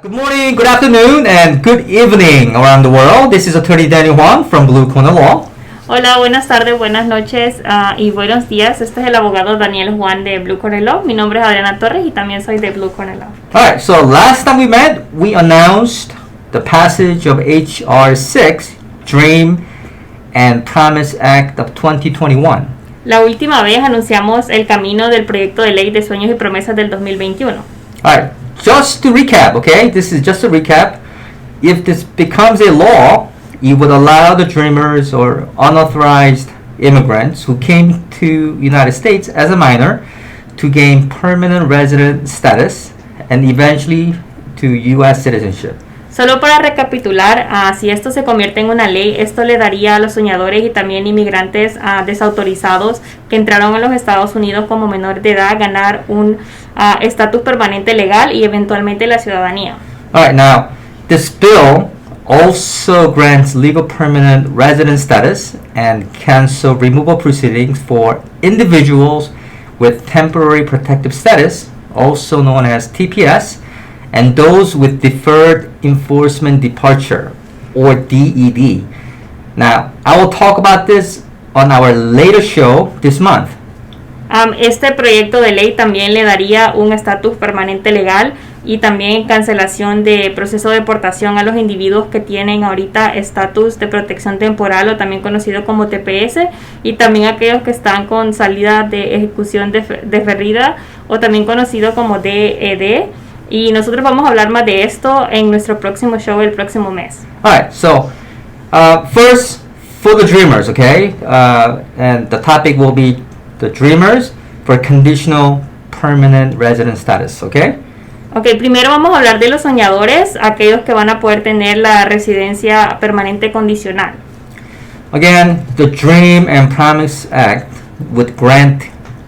Good morning, good afternoon, and good evening around the world. This is Attorney Daniel Huang from Blue Corner Law. Hola, buenas tardes, buenas noches y buenos días. Este es el abogado Daniel Juan de Blue Corner Law. Mi nombre es Adriana Torres y también soy de Blue Corner Law. Alright, so last time we met, we announced the passage of H.R. 6, Dream and Promise Act of 2021. La última vez anunciamos el camino del proyecto de ley de sueños y promesas del 2021. Alright, just to recap, okay? This is just a recap. If this becomes a law, it would allow the dreamers or unauthorized immigrants who came to United States as a minor to gain permanent resident status and eventually to U.S. citizenship. Solo para recapitular, si esto se convierte en una ley, esto le daría a los soñadores y también inmigrantes desautorizados que entraron a los Estados Unidos como menor de edad ganar un estatus permanente legal y eventualmente la ciudadanía. All right, now this bill also grants legal permanent resident status and cancel removal proceedings for individuals with temporary protective status, also known as TPS, and those with deferred enforcement departure, or DED. Now, I will talk about this on our later show this month. Este proyecto de ley también le daría un estatus permanente legal y también cancelación de proceso de deportación a los individuos que tienen ahorita estatus de protección temporal o también conocido como TPS, y también aquellos que están con salida de ejecución deferida o también conocido como DED. Y nosotros vamos a hablar más de esto en nuestro próximo show el próximo mes. Alright, so first for the dreamers, okay? And the topic will be the dreamers for conditional permanent resident status, okay? Ok, primero vamos a hablar de los soñadores, aquellos que van a poder tener la residencia permanente condicional. Again, the Dream and Promise Act would grant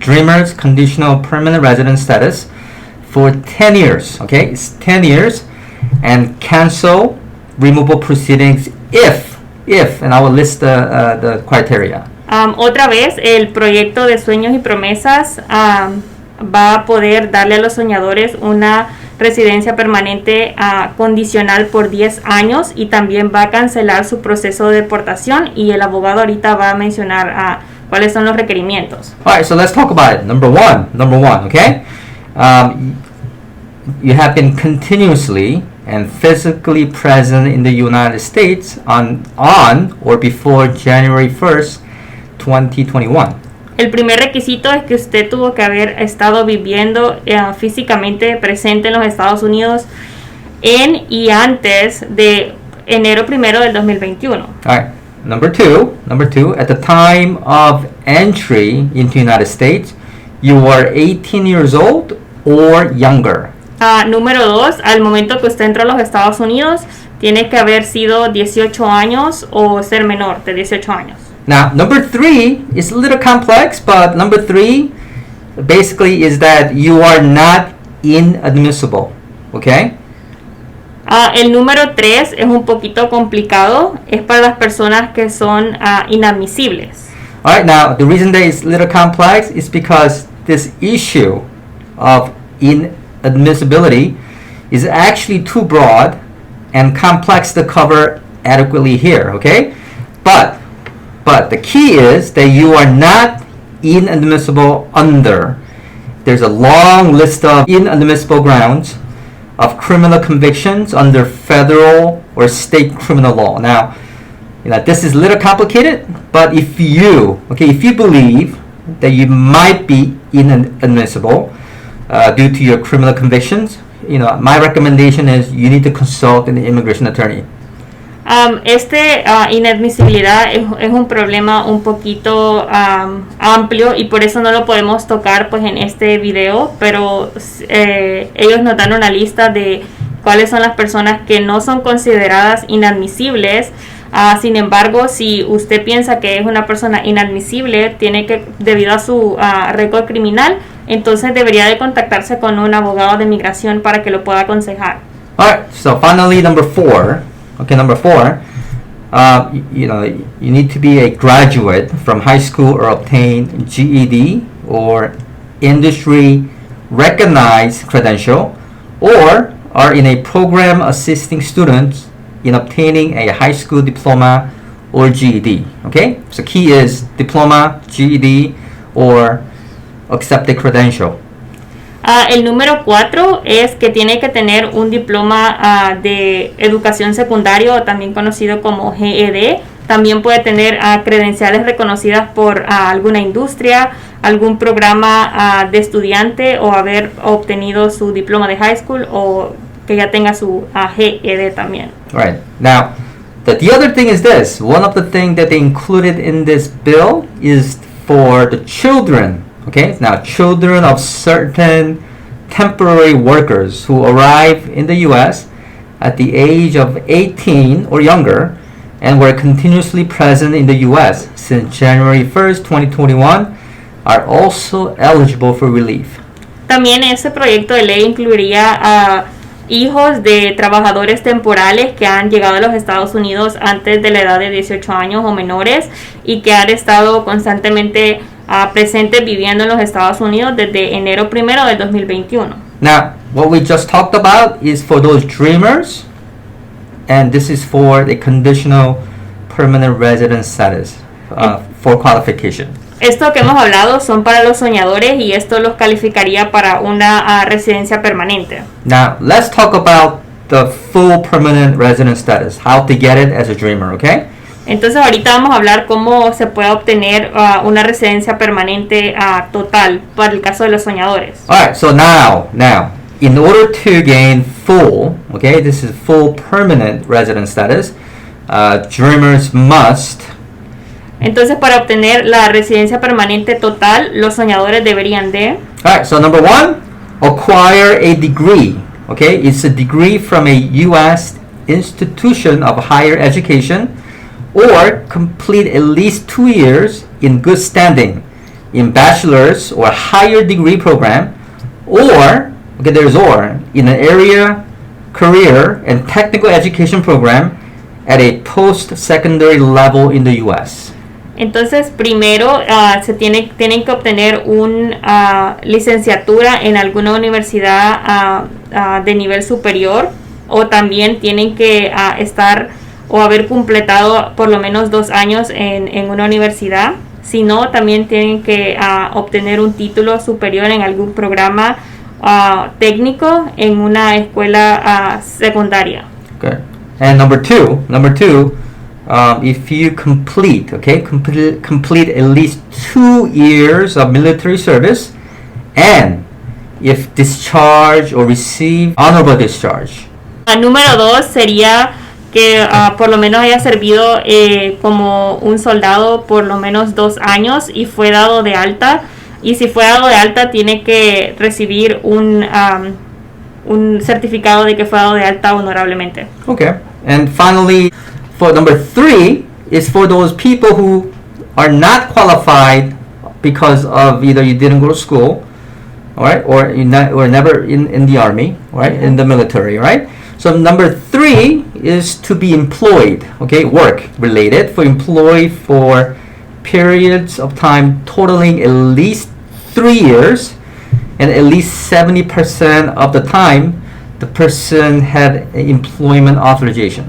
dreamers conditional permanent resident status for 10 years, okay? It's 10 years, and cancel removal proceedings if, and I will list the criteria. Otra vez, el proyecto de sueños y promesas va a poder darle a los soñadores una residencia permanente condicional por 10 años y también va a cancelar su proceso de deportación, y el abogado ahorita va a mencionar cuáles son los requerimientos. Alright, so let's talk about it. Number one, okay? You have been continuously and physically present in the United States on or before January 1st, 2021. El primer requisito es que usted tuvo que haber estado viviendo físicamente presente en los Estados Unidos en y antes de enero 1 del 2021. All right. Number two, at the time of entry into United States, you were 18 years old or younger. Número 2, al momento que usted entró a los Estados Unidos, tiene que haber sido 18 años o ser menor de 18 años. Now, number 3 is a little complex, but number 3 basically is that you are not inadmissible, okay? El número 3 es un poquito complicado, es para las personas que son inadmisibles. All right, now the reason that it's a little complex is because this issue of inadmissibility is actually too broad and complex to cover adequately here, okay? But the key is that you are not inadmissible under. There's a long list of inadmissible grounds of criminal convictions under federal or state criminal law. Now, this is a little complicated, but if you believe that you might be inadmissible due to your criminal convictions, my recommendation is you need to consult an immigration attorney. Inadmisibilidad es un problema un poquito amplio y por eso no lo podemos tocar pues en este video, pero ellos nos dan una lista de cuáles son las personas que no son consideradas inadmisibles. Sin embargo, si usted piensa que es una persona inadmisible, debido a su récord criminal, entonces debería de contactarse con un abogado de inmigración para que lo pueda aconsejar. Alright, so finally number 4, you need to be a graduate from high school or obtain GED or industry recognized credential, or are in a program assisting students in obtaining a high school diploma or GED. Okay, so key is diploma, GED, or accepted credential. El número 4 es que tiene que tener un diploma de educación secundaria, también conocido como GED. También puede tener credenciales reconocidas por alguna industria, algún programa de estudiante, o haber obtenido su diploma de high school, o que ya tenga su GED también. Right. Now, the other thing is this. One of the things that they included in this bill is for the children. Okay, now children of certain temporary workers who arrive in the U.S. at the age of 18 or younger and were continuously present in the U.S. since January 1st, 2021 are also eligible for relief. También ese proyecto de ley incluiría a hijos de trabajadores temporales que han llegado a los Estados Unidos antes de la edad de 18 años o menores y que han estado constantemente presentes viviendo en los Estados Unidos desde enero 1 del 2021. Now, what we just talked about is for those dreamers, and this is for the conditional permanent resident status for qualification. Esto que hemos hablado son para los soñadores y esto los calificaría para una residencia permanente. Now, let's talk about the full permanent resident status, how to get it as a dreamer, okay? Entonces ahorita vamos a hablar cómo se puede obtener una residencia permanente total para el caso de los soñadores. Alright, so now, in order to gain full, okay, this is full permanent resident status, dreamers must. Entonces para obtener la residencia permanente total, los soñadores deberían de. Alright, so number 1, acquire a degree, okay? It's a degree from a U.S. institution of higher education, or complete at least 2 years in good standing in bachelor's or higher degree program, or, okay, there's or, in an area, career, and technical education program at a post-secondary level in the U.S. Entonces, primero tienen que obtener una licenciatura en alguna universidad de nivel superior, o también tienen que estar o haber completado por lo menos 2 años en una universidad. Si no, también tienen que obtener un título superior en algún programa técnico en una escuela secundaria. Okay. And number two, if you complete at least 2 years of military service, and if discharged or receive honorable discharge. Número 2 sería que por lo menos haya servido como un soldado por lo menos 2 años y fue dado de alta. Y si fue dado de alta, tiene que recibir un certificado de que fue dado de alta honorablemente. Okay. And finally, for number 3 is for those people who are not qualified because of either you didn't go to school, all right, or or never in the army, right, in the military, right? So number 3 is to be employed, okay, work related, for employed for periods of time totaling at least 3 years, and at least 70% of the time the person had employment authorization.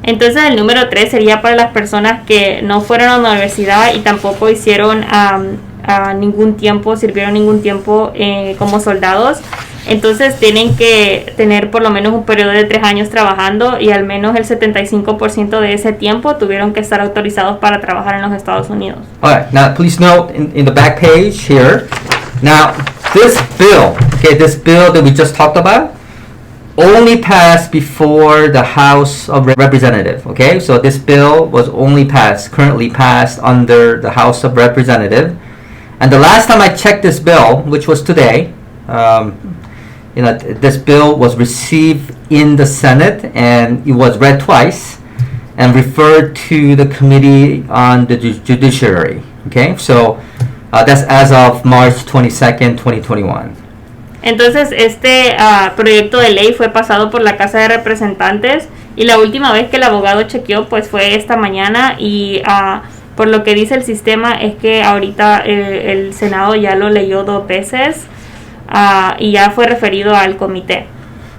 Entonces el número 3 sería para las personas que no fueron a la universidad y tampoco hicieron sirvieron ningún tiempo como soldados. Entonces tienen que tener por lo menos un periodo de 3 años trabajando y al menos el 75% de ese tiempo tuvieron que estar autorizados para trabajar en los Estados Unidos. Alright, now please note in the back page here, now this bill that we just talked about, only passed before the House of Representatives, okay? So this bill was currently passed under the House of Representatives. And the last time I checked this bill, which was today, this bill was received in the Senate and it was read twice and referred to the Committee on the Judiciary, okay? So that's as of March 22nd, 2021. Entonces este proyecto de ley fue pasado por la Casa de Representantes y la última vez que el abogado chequeó pues fue esta mañana y por lo que dice el sistema es que ahorita el Senado ya lo leyó 2 veces y ya fue referido al comité.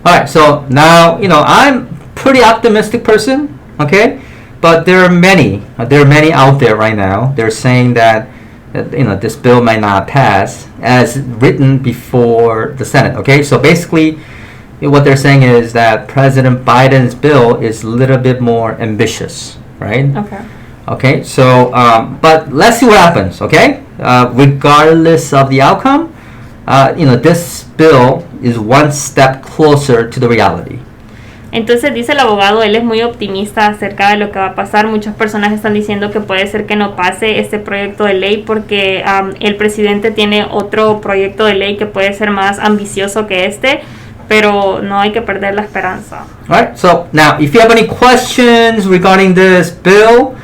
Alright, so now, I'm pretty optimistic person, okay? But there are many out there right now. They're saying that, this bill might not pass as written before the Senate, okay? So basically, what they're saying is that President Biden's bill is a little bit more ambitious, right? Okay. Okay, so, but let's see what happens, okay? Regardless of the outcome, this bill is one step closer to the reality. Entonces dice el abogado, él es muy optimista acerca de lo que va a pasar. Muchas personas están diciendo que puede ser que no pase este proyecto de ley porque el presidente tiene otro proyecto de ley que puede ser más ambicioso que este, pero no hay que perder la esperanza. Alright, so now if you have any questions regarding this bill,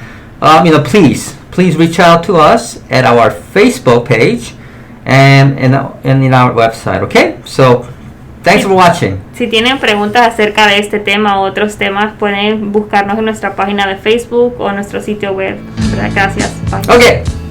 please reach out to us at our Facebook page and in our website, okay? So thanks for watching. Si tienen preguntas acerca de este tema o otros temas, pueden buscarnos en nuestra página de Facebook o nuestro sitio web. Gracias. Bye. Okay.